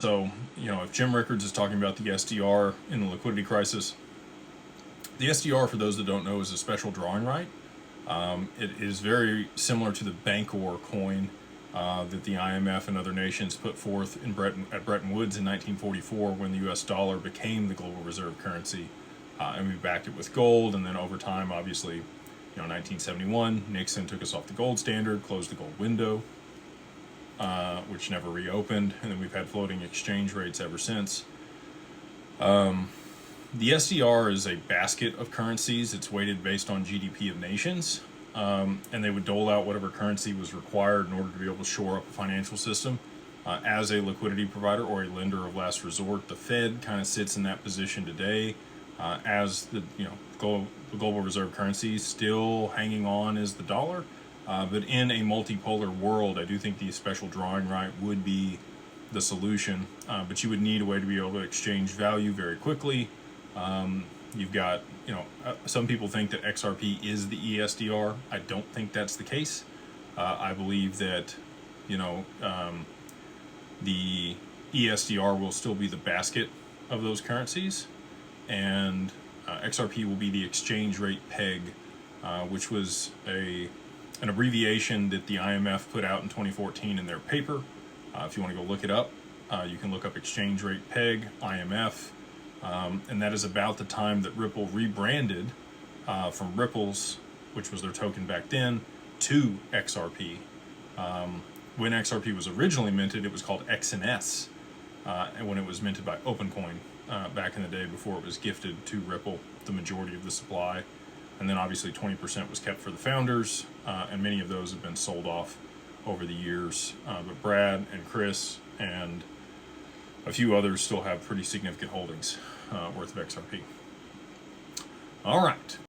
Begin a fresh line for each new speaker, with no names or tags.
So, if Jim Rickards is talking about the SDR in the liquidity crisis, the SDR, for those that don't know, is a special drawing right. It is very similar to the Bancor coin that the IMF and other nations put forth at Bretton Woods in 1944 when the US dollar became the global reserve currency. And we backed it with gold, and then over time, obviously, 1971, Nixon took us off the gold standard, closed the gold window, which never reopened, and then we've had floating exchange rates ever since. The SDR is a basket of currencies. It's weighted based on GDP of nations, and they would dole out whatever currency was required in order to be able to shore up a financial system. As a liquidity provider or a lender of last resort, the Fed kind of sits in that position today, as the global reserve currency. Still hanging on is the dollar, but in a multipolar world, I do think the special drawing right would be the solution. But you would need a way to be able to exchange value very quickly. You've got, some people think that XRP is the ESDR. I don't think that's the case. I believe that, the ESDR will still be the basket of those currencies, and XRP will be the exchange rate peg, which was an abbreviation that the IMF put out in 2014 in their paper. If you want to go look it up, you can look up exchange rate peg, IMF, and that is about the time that Ripple rebranded from Ripples, which was their token back then, to XRP. When XRP was originally minted, it was called XNS, and when it was minted by OpenCoin back in the day before it was gifted to Ripple, the majority of the supply. And then obviously 20% was kept for the founders, and many of those have been sold off over the years. But Brad and Chris and a few others still have pretty significant holdings worth of XRP. All right.